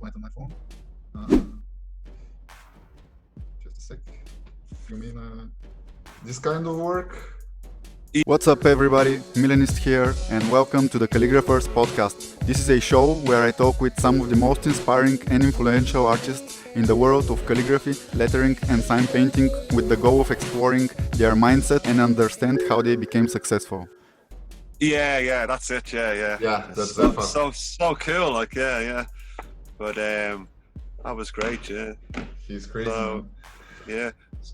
open it on my phone. Uh, just a sec. You mean this kind of work? What's up, everybody? Milan is here, and welcome to the Calligraphers Podcast. This is a show where I talk with some of the most inspiring and influential artists in the world of calligraphy, lettering, and sign painting, with the goal of exploring their mindset and understand how they became successful. Yeah, that's it. Yeah. Yeah, that's so cool. Like, yeah. But that was great. Yeah. He's crazy. So, yeah.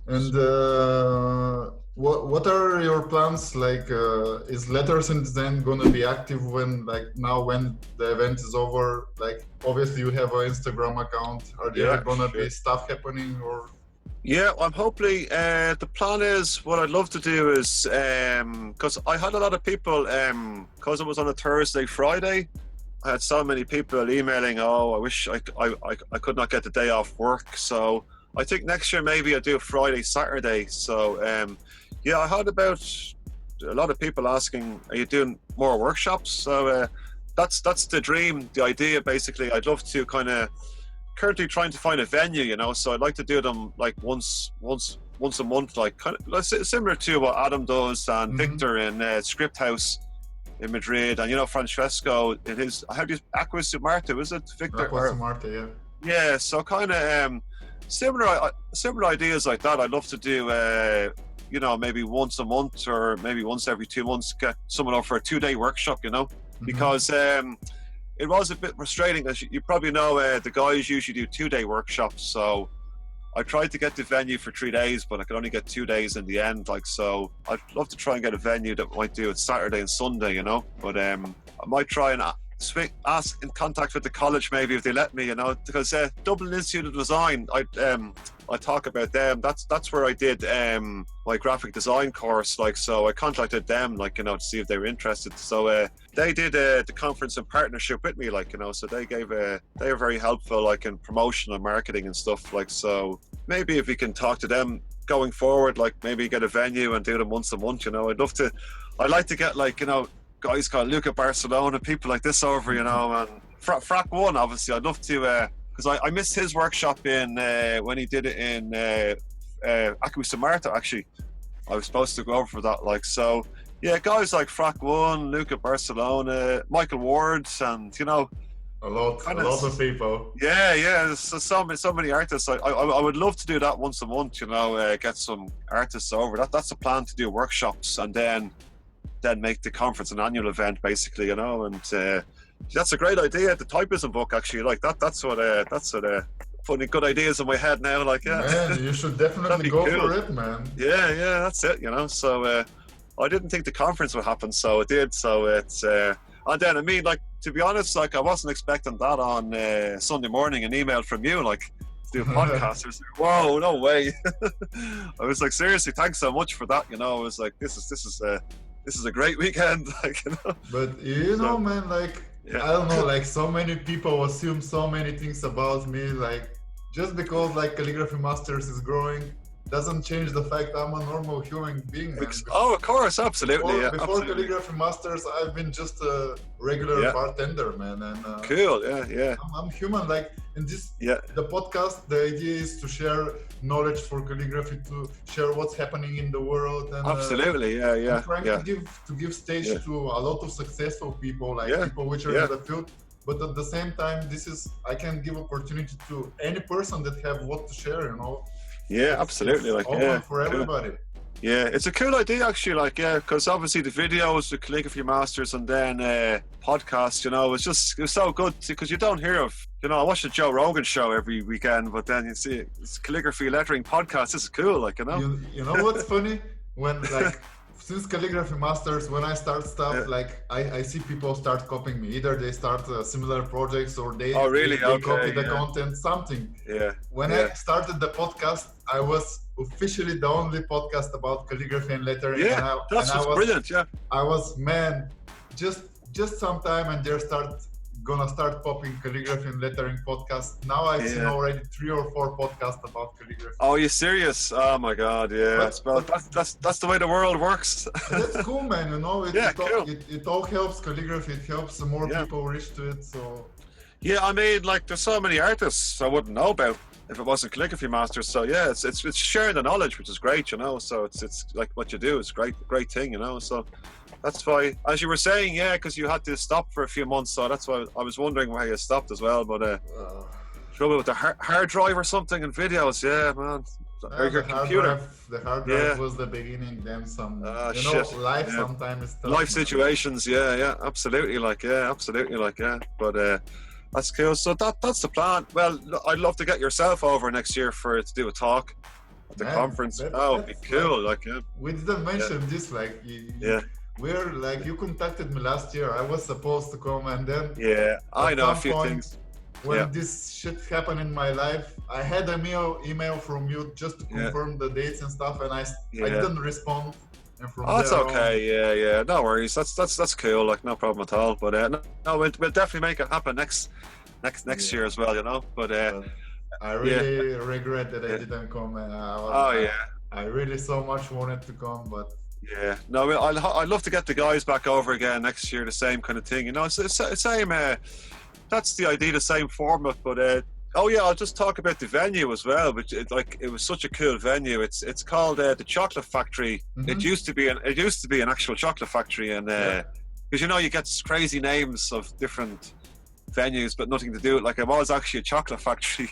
And what are your plans? Like, is Letters and Design gonna be active when the event is over? Like, obviously you have an Instagram account. Are there gonna be stuff happening or? Yeah, I'm hopefully. The plan is, what I'd love to do is, because I had a lot of people, because it was on a Thursday, Friday, I had so many people emailing, I wish I could not get the day off work. So I think next year maybe I'll do a Friday, Saturday. So I had about a lot of people asking, are you doing more workshops? So that's the dream, the idea basically. I'd love to currently trying to find a venue, so I'd like to do them like once a month, like kind of similar to what Adam does and Victor in Script House in Madrid, and Francesco in his, how do you, Aqua Marta, was it, Victor? Aqua Marta, yeah. So kind of similar ideas like that. I'd love to do maybe once a month or maybe once every 2 months, get someone over for a 2-day workshop, because it was a bit frustrating, as you probably know. The guys usually do 2-day workshops, so I tried to get the venue for 3 days, but I could only get 2 days in the end. So I'd love to try and get a venue that might do it Saturday and Sunday, but I might try and ask in contact with the college maybe if they let me, because Dublin Institute of Design, I talk about them. That's where I did my graphic design course. So I contacted them, to see if they were interested. So they did the conference in partnership with me, so they were very helpful, in promotion and marketing and stuff. So maybe if we can talk to them going forward, maybe get a venue and do them once a month. I'd like to get guys called Luca Barcelona, people like this over, and Frack One, obviously. I'd love to, because I missed his workshop in when he did it in Aqua Marta, actually. I was supposed to go over for that, so yeah, guys like Frack One, Luca Barcelona, Michael Ward, and a lot of people. Yeah. So many artists. I would love to do that once a month. Get some artists over. That's the plan, to do workshops and then make the conference an annual event, basically. And that's a great idea. The typism book, actually, that's what putting good ideas in my head now. Man, you should definitely go cool for it, man. Yeah, that's it. So I didn't think the conference would happen, so it did. So it's and then to be honest, I wasn't expecting that on Sunday morning, an email from you, to do a podcast. I was like, whoa, no way. I was like, seriously, thanks so much for that. I was like, this is a great weekend. But man, I don't know, so many people assume so many things about me, just because Calligraphy Masters is growing doesn't change the fact I'm a normal human being, man. Oh, of course, absolutely. Before Calligraphy Masters, I've been just a regular bartender, man. And cool, yeah. I'm human, in this. The podcast, the idea is to share knowledge for calligraphy, to share what's happening in the world, and absolutely, yeah. I'm trying to give stage to a lot of successful people, people which are in the field. But at the same time, I can give opportunity to any person that have what to share, Yeah, absolutely. It's open for everybody. Yeah, it's a cool idea, actually. Because obviously the videos, the Calligraphy Masters, and then podcasts, it was so good, because you don't hear of, I watch the Joe Rogan show every weekend, but then you see it's calligraphy lettering podcast. This is cool, You know what's funny? When since Calligraphy Masters, when I start stuff, I see people start copying me. Either they start similar projects or they copy the content, something. Yeah. When I started the podcast, I was officially the only podcast about calligraphy and lettering. Yeah, that's brilliant. Yeah. I was, man, just some time, and they're gonna start popping calligraphy and lettering podcasts. Now I've seen already 3 or 4 podcasts about calligraphy. Oh, you're serious? Oh my God, yeah. But that's the way the world works. That's cool, man. Cool. It all helps calligraphy. It helps more people reach to it. So Yeah, I mean, like, there's so many artists I wouldn't know about if it wasn't Calligraphy Masters. So yeah, it's sharing the knowledge, which is great, you know. So it's like what you do. It's great thing, you know. So that's why, as you were saying, yeah, because you had to stop for a few months. So that's why I was wondering why you stopped as well. But trouble with the hard drive or something and videos, yeah, man. Or your computer. The hard drive was the beginning. Then some, life sometimes is tough, life situations. Yeah, absolutely, But that's cool. So that's the plan. Well, I'd love to get yourself over next year to do a talk at the conference. That would be cool. We didn't mention this. We're like, you contacted me last year. I was supposed to come, and then I know a few things. When this shit happened in my life, I had an email from you just to confirm the dates and stuff, and I didn't respond. And from that's okay. Yeah. No worries. That's cool. Like, no problem at all. But no, we'll definitely make it happen next year as well. You know. But I really regret that I didn't come. I really so much wanted to come, but. Yeah, no, I'd love to get the guys back over again next year. The same kind of thing, you know. It's the same. That's the idea, the same format. But I'll just talk about the venue as well. Which it was such a cool venue. It's called the Chocolate Factory. Mm-hmm. It used to be an actual chocolate factory, and because you get crazy names of different venues, but nothing to do with. Like, it was actually a chocolate factory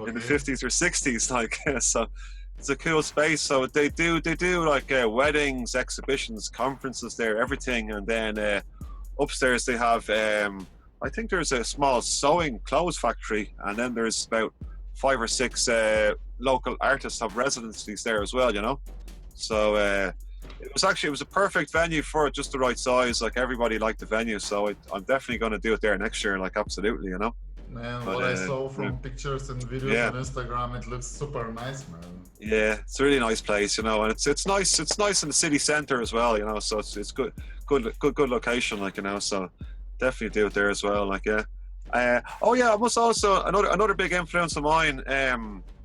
in the 50s or 60s. Like, so. It's a cool space. So they do like weddings, exhibitions, conferences there, everything. And then upstairs they have I think there's a small sewing clothes factory, and then there's about 5 or 6 local artists have residencies there as well, you know. So it was a perfect venue for it, just the right size. Like, everybody liked the venue, so I'm definitely going to do it there next year. Like, absolutely, you know. Man, what I saw from pictures and videos on Instagram, it looks super nice, man. Yeah, it's a really nice place, you know, and it's nice. It's nice in the city centre as well, you know. So it's good location, like, you know. So definitely do it there as well, like, yeah. I must also another big influence of mine,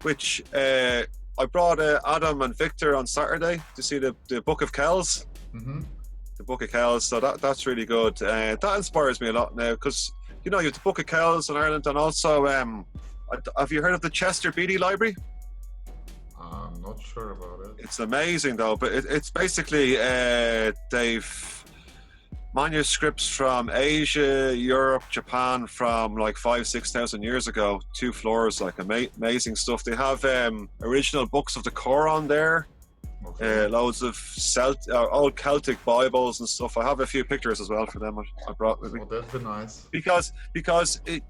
which I brought Adam and Victor on Saturday to see the Book of Kells. Mm-hmm. The Book of Kells, so that's really good. That inspires me a lot now, because you have the Book of Kells in Ireland, and also have you heard of the Chester Beatty Library? I'm not sure about it. It's amazing though, but it's basically they've manuscripts from Asia, Europe, Japan from like 5,000-6,000 years ago. 2 floors, like amazing stuff. They have original books of the Quran there. Okay. Loads of old Celtic Bibles and stuff. I have a few pictures as well for them. I brought with me. Oh, that'd be nice. Because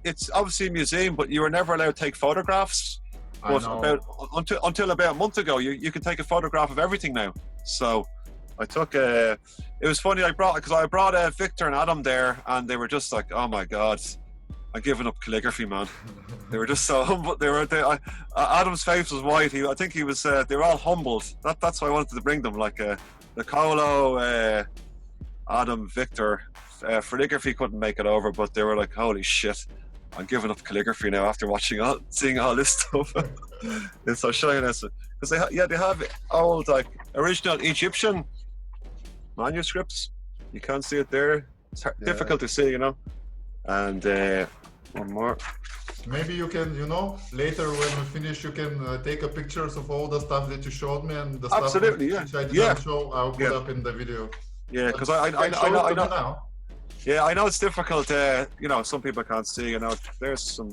it's obviously a museum, but you were never allowed to take photographs. But until about a month ago, you could take a photograph of everything now. So I took it was funny. I brought Victor and Adam there, and they were just like, "Oh my God, I'm giving up calligraphy, man." They were just so humble. Adam's face was white. I think he was. They were all humbled. That's why I wanted to bring them. Like Nicolo, Adam, Victor. Calligraphy couldn't make it over, but they were like, "Holy shit, I'm giving up calligraphy now after seeing all this stuff." It's so showing us because they have old, like, original Egyptian manuscripts. You can't see it there. It's difficult to see, you know. And one more. Maybe you can, later when we finish, you can take a pictures of all the stuff that you showed me and the stuff which I didn't show. I'll put up in the video. Yeah, because I know now. Yeah, I know it's difficult. Some people can't see. There's some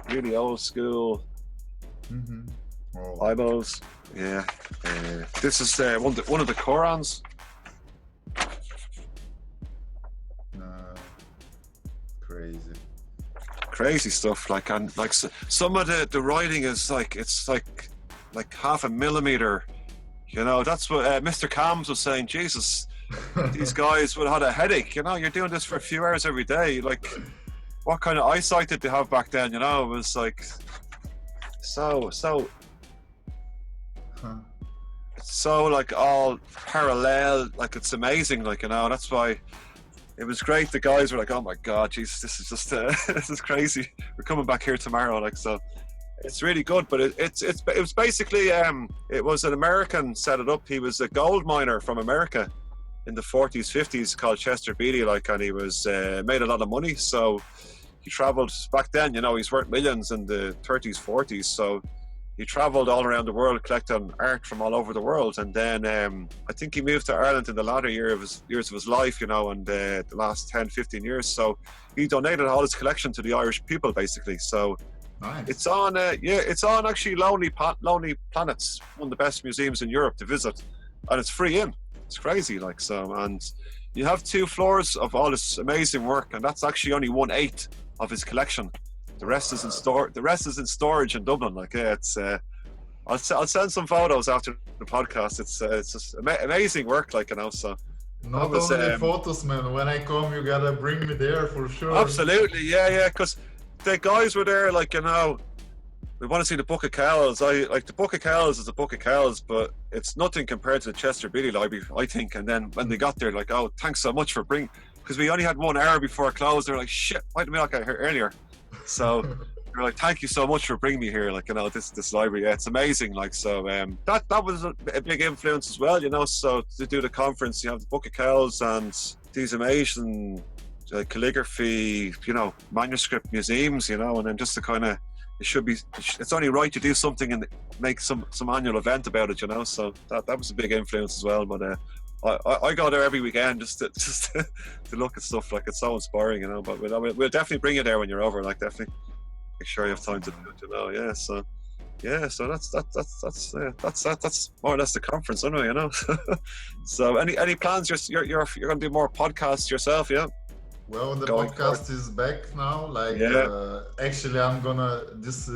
really old school Bibles. Yeah, this is one of the Qurans. Crazy stuff. Like, and like some of the writing is like, it's like half a millimeter. That's what Mr. Cams was saying. Jesus. These guys would have had a headache. You're doing this for a few hours every day. Like, what kind of eyesight did they have back then? It was like so it's so like all parallel. Like, it's amazing. Like, that's why it was great. The guys were like, "Oh my God, Jesus, this is just this is crazy. We're coming back here tomorrow." Like, so it's really good. But it was basically it was an American set it up. He was a gold miner from America in the 40s, 50s, called Chester Beatty, and he was made a lot of money. So he traveled back then. You know, he's worth millions in the 30s, 40s. So he traveled all around the world collecting art from all over the world. And then I think he moved to Ireland in the latter years of his life, you know, and the last 10, 15 years. So he donated all his collection to the Irish people, basically. So Nice. it's on, it's on actually Lonely Planets, one of the best museums in Europe to visit. And it's free in. It's crazy, like, so. And you have 2 floors of all this amazing work, and that's actually only 1/8 of his collection. The rest is in storage in Dublin. Like, yeah, it's. I'll send some photos after the podcast. It's just amazing work, like, you know. So Not only photos, man. When I come, you gotta bring me there for sure. absolutely, yeah. Because the guys were there, like, you know. We want to see the Book of Kells. The Book of Kells is the Book of Kells, but it's nothing compared to the Chester Beatty Library, I think. And then when they got there, like, oh, thanks so much for bringing, because we only had 1 hour before it closed. They're like, shit, why didn't we not get here earlier? So they're like, thank you so much for bringing me here, like, you know, this library. Yeah, it's amazing. Like, so that was a big influence as well, you know. So to do the conference, you have the Book of Kells and these amazing calligraphy, you know, manuscript museums, you know, and then just to kind of, it's only right to do something and make some annual event about it, you know. So that was a big influence as well. But I go there every weekend just to look at stuff. Like, it's so inspiring, you know. But we'll definitely bring you there when you're over. Like, definitely make sure you have time to do it, you know. Yeah. So that's more or less the conference, anyway, you know. So any plans? You're going to do more podcasts yourself, yeah? Well, the podcast is back now. Like, actually, I'm gonna this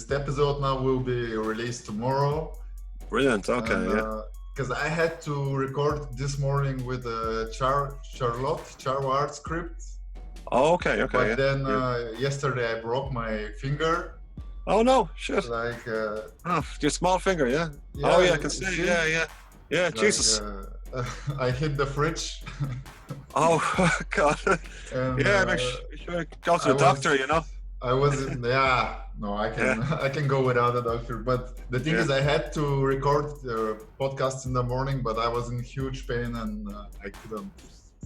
episode now will be released tomorrow. Brilliant. Okay. Because I had to record this morning with Charlotte script. Oh, okay. But then yesterday I broke my finger. Oh no! Shit. Like. Your small finger, yeah. Oh yeah, I can see. Yeah. Like, Jesus. I hit the fridge. Oh God! And, make sure go to the doctor. You know. I wasn't. I can go without a doctor. But the thing is, I had to record the podcast in the morning, but I was in huge pain and I couldn't.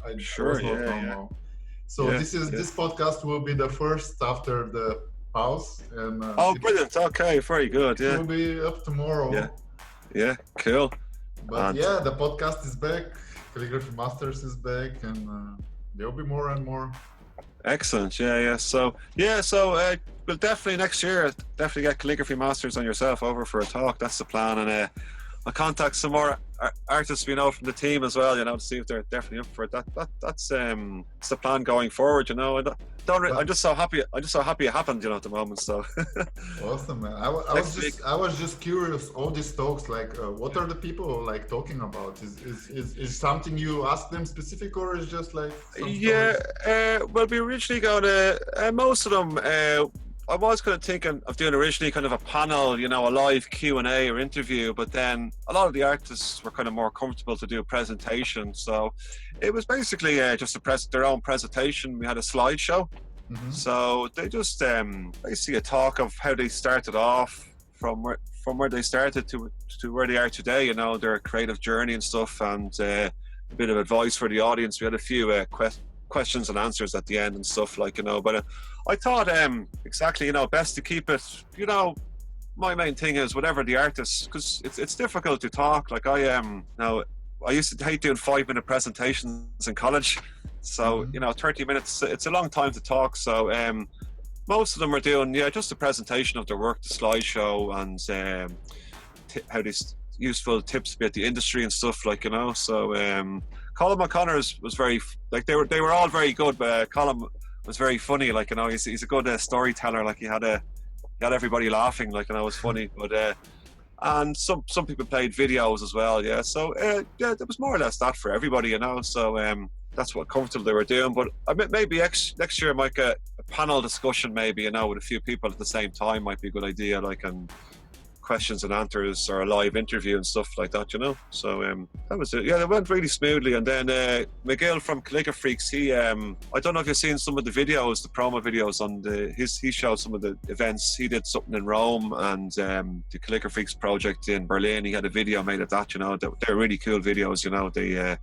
I was not normal. So this podcast will be the first after the pause. And brilliant! Okay, very good. Yeah, it will be up tomorrow. Yeah, cool. But the podcast is back. Calligraphy Masters is back, and there'll be more and more. Excellent. Yeah. So we'll definitely next year get Calligraphy Masters and yourself over for a talk. That's the plan, and I'll contact some more artists we know from the team as well, you know, to see if they're definitely up for it. That's the plan going forward, you know. I'm just so happy it happened, you know, at the moment. So awesome, man. I was just curious. All these talks, like, what are the people like talking about? Is something you ask them specific, or is just like well, we originally got most of them. I was kind of thinking of doing originally kind of a panel, you know, a live Q&A or interview, but then a lot of the artists were kind of more comfortable to do a presentation. So it was basically just their own presentation. We had a slideshow. Mm-hmm. So they just basically a talk of how they started off from where they started to where they are today, you know, their creative journey and stuff, and a bit of advice for the audience. We had a few questions and answers at the end and stuff, like, you know, but I thought exactly, you know, best to keep it, you know, my main thing is whatever the artist, because it's difficult to talk, like now I used to hate doing 5-minute presentations in college, so you know, 30 minutes, it's a long time to talk. So most of them are doing just a presentation of their work, the slideshow, and how these useful tips about the industry and stuff, like, you know. So Colin O'Connor's was very, like, they were all very good, but Colin was very funny, like, you know, he's a good storyteller. Like, he had everybody laughing, like, you know, it was funny. But and some people played videos as well. So there was more or less that for everybody, you know. So that's what comfortable they were doing. But maybe next year I might get a panel discussion, maybe, you know, with a few people at the same time might be a good idea, like, and questions and answers or a live interview and stuff like that, you know. So that was it. It went really smoothly. And then McGill from Calligraphy Freaks, he I don't know if you've seen some of the videos, the promo videos on he showed some of the events. He did something in Rome, and the Calligraphy Freaks project in Berlin, he had a video made of that, you know. They're really cool videos, you know. They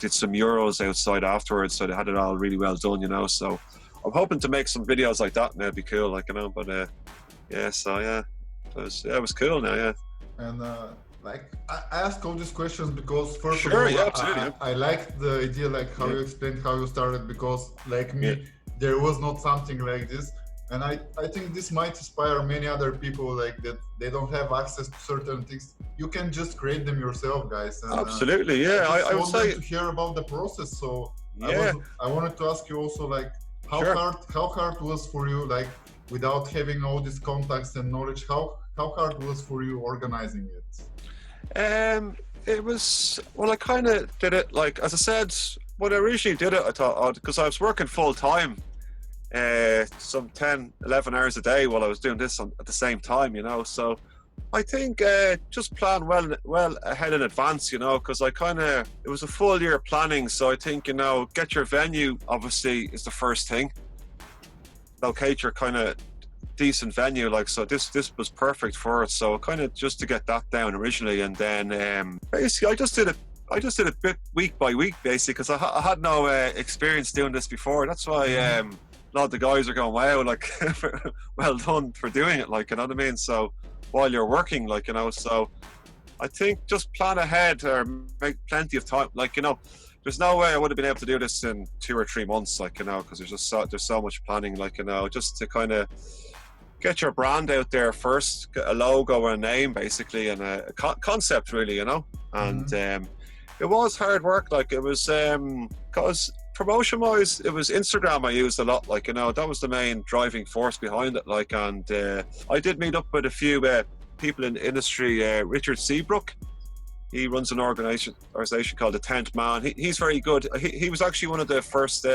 did some Euros outside afterwards, so they had it all really well done, you know. So I'm hoping to make some videos like that now. It'd be cool, like, you know. But it was cool now, yeah. And like I ask all these questions because first Sure, of all, yeah, absolutely. I liked the idea, like how you explained how you started, because like me, there was not something like this. And I think this might inspire many other people, like that they don't have access to certain things. You can just create them yourself, guys. And, absolutely, yeah. I would say to hear about the process. So yeah. I wanted to ask you also, like how hard was for you, like without having all these contacts and knowledge, how hard was for you organizing it? It was, well, I kind of did it, like, as I said, when I originally did it, I thought, because I was working full time, some 10, 11 hours a day while I was doing this at the same time, you know. So I think just plan well ahead in advance, you know, because it was a full year planning. So I think, you know, get your venue, obviously, is the first thing. Locate your kind of decent venue, like, so this was perfect for it. So kind of just to get that down originally, and then basically I just did it bit week by week, basically, because I had no experience doing this before. That's why a lot of the guys are going, wow, like well done for doing it, like, you know what I mean. So while you're working, like, you know, so I think just plan ahead or make plenty of time, like, you know. There's no way I would have been able to do this in 2 or 3 months, like, you know, because there's so much planning, like, you know, just to kind of get your brand out there first, get a logo and a name, basically, and a concept, really, you know. And it was hard work, like, it was because promotion wise, it was Instagram I used a lot, like, you know, that was the main driving force behind it, like. And I did meet up with a few people in the industry. Richard Seabrook, he runs an organization called The 10th Man. He's very good. He was actually one of the first,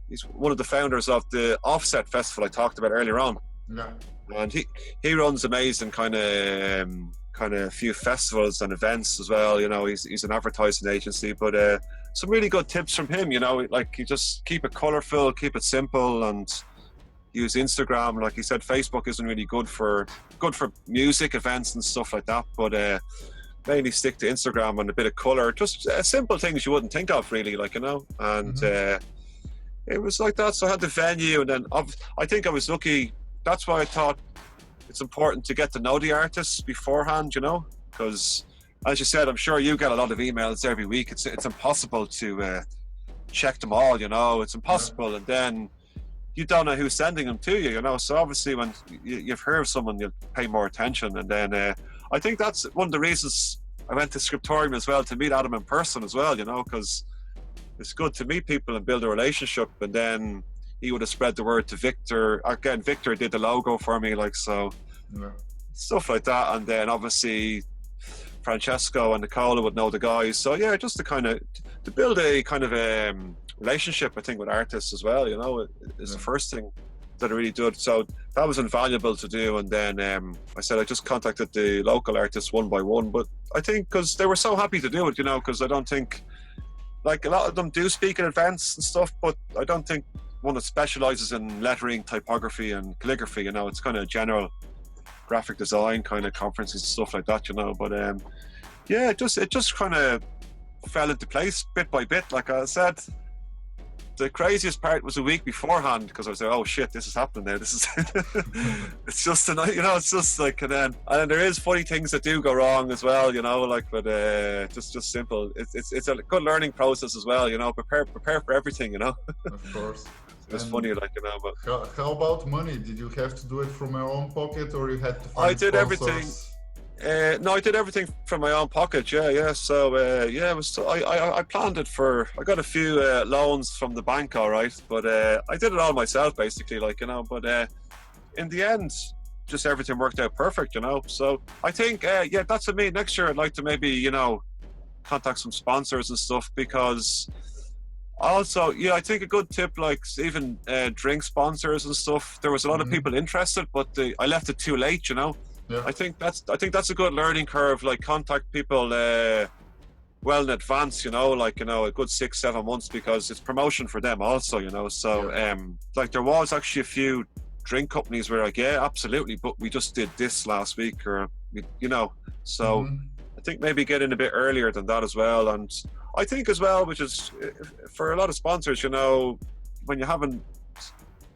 he's one of the founders of the Offset Festival I talked about earlier on. Yeah. And he runs amazing kind of few festivals and events as well, you know. He's an advertising agency, but some really good tips from him, you know, like, you just keep it colorful, keep it simple, and use Instagram. Like he said, Facebook isn't really good for music events and stuff like that, but mainly stick to Instagram and a bit of color, just simple things you wouldn't think of, really, like, you know. And it was like that. So I had the venue, and then I think I was lucky. That's why I thought it's important to get to know the artists beforehand, you know, because as you said, I'm sure you get a lot of emails every week. It's impossible to check them all, you know. It's impossible, and then you don't know who's sending them to you, you know. So obviously, when you've heard of someone, you'll pay more attention. And then I think that's one of the reasons I went to Scriptorium as well, to meet Adam in person as well, you know, because it's good to meet people and build a relationship. And then he would have spread the word to Victor. Again, Victor did the logo for me, like, so stuff like that. And then obviously Francesco and Nicola would know the guys. So yeah, just to build a kind of relationship, I think, with artists as well, you know, is the first thing that I really did. So that was invaluable to do. And then I said I just contacted the local artists one by one, but I think because they were so happy to do it, you know, because I don't think, like, a lot of them do speak at events and stuff, but I don't think one that specializes in lettering, typography and calligraphy, you know. It's kind of general graphic design kind of conferences and stuff like that, you know. But yeah, it just kind of fell into place bit by bit. Like I said, the craziest part was a week beforehand, because I was like, oh shit, this is happening now. This is it's just tonight, you know. It's just like, and then there is funny things that do go wrong as well, you know, like, but just simple. It's a good learning process as well, you know. Prepare for everything, you know. Of course. It's funny, like, you know. But how about money? Did you have to do it from your own pocket, or you had to find I did sponsors? Everything. No, I did everything from my own pocket. Yeah. So yeah, it was. I planned it for. I got a few loans from the bank, all right, but I did it all myself, basically, like, you know. But in the end, just everything worked out perfect, you know. So I think yeah, that's what me. Next year, I'd like to maybe, you know, contact some sponsors and stuff, because also, yeah, I think a good tip, like, even drink sponsors and stuff. There was a lot of people interested, but I left it too late, you know. Yeah. I think that's a good learning curve. Like, contact people well in advance, you know, like, you know, a good 6-7 months, because it's promotion for them also, you know. So like, there was actually a few drink companies where, like, yeah, absolutely, but we just did this last week, or you know. So I think maybe get in a bit earlier than that as well. And I think as well, which is for a lot of sponsors, you know, when you haven't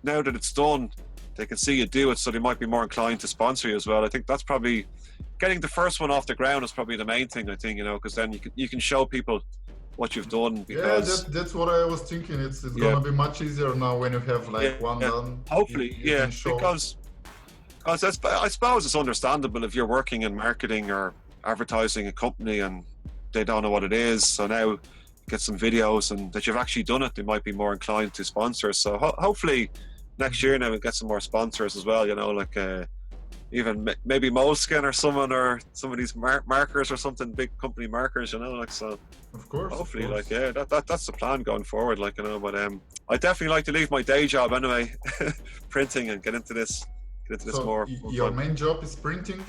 now that it's done, they can see you do it, so they might be more inclined to sponsor you as well. I think that's probably getting the first one off the ground is probably the main thing. I think, because then you can show people what you've done. Because that's what I was thinking. It's gonna be much easier now when you have one done. Hopefully, because I suppose it's understandable if you're working in marketing or advertising a company and they don't know what it is. So now get some videos and that you've actually done it, they might be more inclined to sponsor. So hopefully next year now we'll get some more sponsors as well, even maybe Moleskine or someone, or some of these markers or something, big company markers, so of course hopefully that's the plan going forward, but I definitely like to leave my day job anyway, printing, and get into this more. Your main job is printing?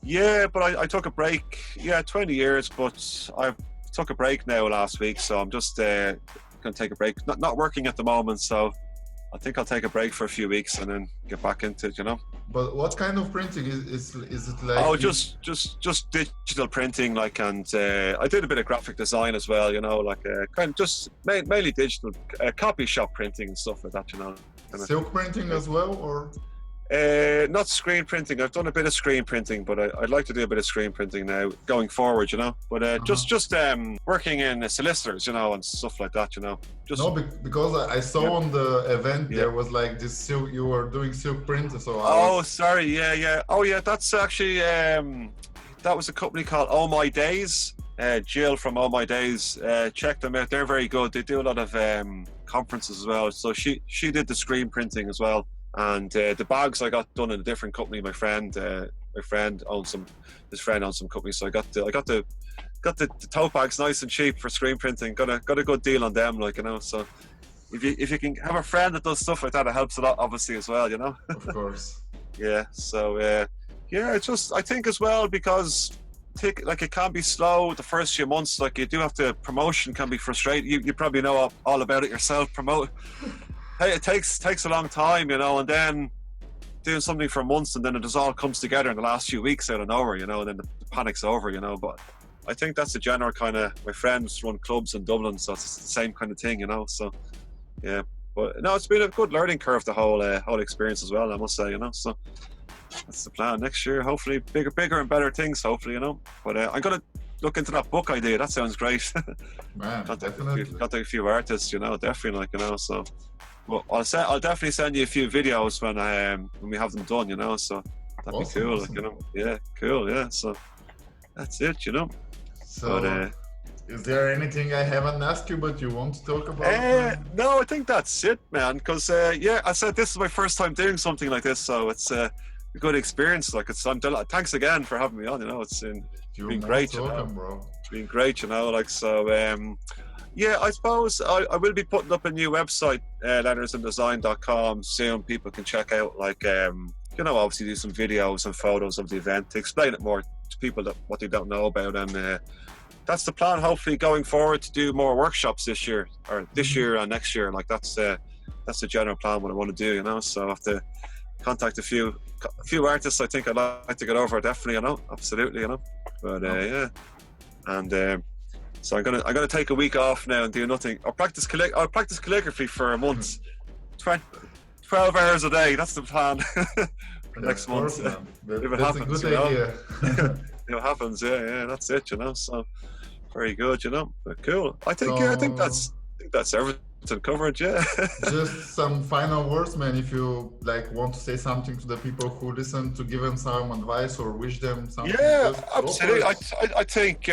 Yeah, but I took a break. 20 years, but I took a break now last week, so I'm just going to take a break. Not working at the moment, so I think I'll take a break for a few weeks and then get back into it, But what kind of printing is it like? Oh, just digital printing, and I did a bit of graphic design as well, kind of just mainly digital, copy shop printing and stuff like that, Silk printing as well, or? Not screen printing. I've done a bit of screen printing, but I'd like to do a bit of screen printing now going forward, But just working in solicitors, and stuff like that, because I saw on the event there was like this silk. You were doing silk print, so. Sorry, yeah. Oh, yeah. That's actually that was a company called Oh My Days. Jill from Oh My Days. Check them out. They're very good. They do a lot of conferences as well. So she did the screen printing as well. And the bags I got done in a different company. My friend owns some. His friend owns some company, so I got the tote bags nice and cheap for screen printing. Got a good deal on them, So if you can have a friend that does stuff like that, it helps a lot, obviously, as well, Of course. Yeah. So it's just, I think as well, because it can be slow the first few months. You do have to, promotion can be frustrating. You probably know all about it yourself. Hey, it takes a long time, and then doing something for months, and then it just all comes together in the last few weeks out of nowhere, and then the panic's over, But I think that's the general kind of. My friends run clubs in Dublin, so it's the same kind of thing, So yeah, but no, it's been a good learning curve, the whole experience as well, I must say, So that's the plan next year. Hopefully, bigger and better things. Hopefully, But I'm gonna look into that book idea. That sounds great. Man, definitely. Got a few artists, definitely, So. Well, I'll definitely send you a few videos when we have them done, So that'd be cool, awesome. Yeah, cool, yeah. So that's it, So, but, is there anything I haven't asked you but you want to talk about? No, I think that's it, man. Because I said this is my first time doing something like this, so it's a good experience. Thanks again for having me on. It's been great. Welcome, bro. It's been great, so. Yeah, I suppose I will be putting up a new website, lettersanddesign.com, soon. People can check out, obviously do some videos and photos of the event to explain it more to people what they don't know about. And that's the plan, hopefully, going forward, to do more workshops this year and next year. That's the general plan, what I want to do, So I have to contact a few artists I think I'd like to get over, definitely, absolutely, But yeah, and so I'm gonna take a week off now and do nothing. I'll practice calligraphy for a month, 12 hours a day. That's the plan for next month. If it That's happens, a good idea. If it happens, yeah, that's it, So very good, But cool. I think that's everything covered. Yeah. Just some final words, man. If you want to say something to the people who listen, to give them some advice or wish them something. Yeah, absolutely. I think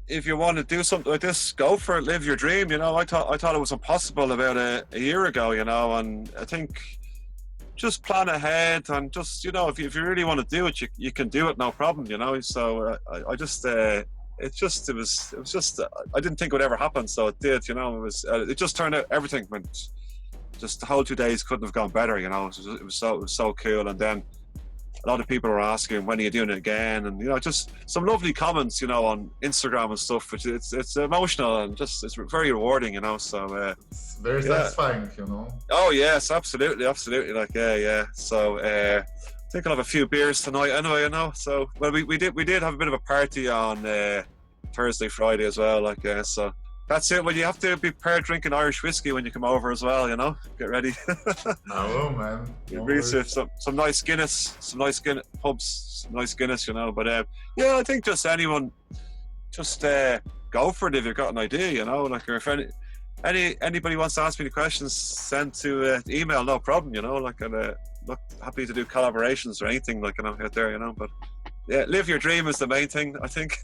if you want to do something like this, go for it, live your dream. I thought it was impossible about a year ago, and I think just plan ahead and just, if you really want to do it, you can do it, no problem, So I just, it was just, I didn't think it would ever happen, so it did, it just turned out, everything went, just the whole 2 days couldn't have gone better, it was so cool. And then a lot of people are asking, when are you doing it again? And, just some lovely comments, on Instagram and stuff, which it's emotional and just, it's very rewarding, So, it's very satisfying, Oh, yes, absolutely. Yeah. So, I think I'll have a few beers tonight anyway, So, well, we did have a bit of a party on Thursday, Friday as well, so That's it. Well, you have to be prepared drinking Irish whiskey when you come over as well, you know. Get ready. I will, man. No Really, worries. some nice Guinness, some nice Guinness pubs, some nice Guinness, you know. But yeah, I think just anyone, just go for it if you've got an idea, you know. Like, or if anybody wants to ask me the questions, send to email, no problem, you know. Like, and look, happy to do collaborations or anything, like, you know, out there, you know. But yeah, live your dream is the main thing, I think,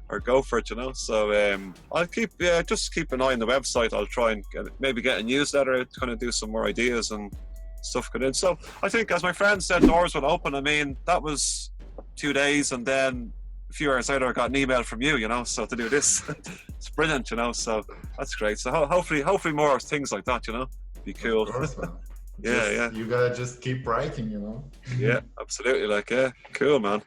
or go for it, you know. So I'll just keep an eye on the website. I'll try and maybe get a newsletter out, kind of do some more ideas and stuff come in. So I think, as my friend said, doors will open. I mean, that was 2 days, and then a few hours later I got an email from you, you know. So to do this, it's brilliant, you know. So that's great. So hopefully more things like that, you know, be cool. Of course, man. Yeah. You gotta just keep writing, you know. Yeah, absolutely. Like, yeah, cool, man.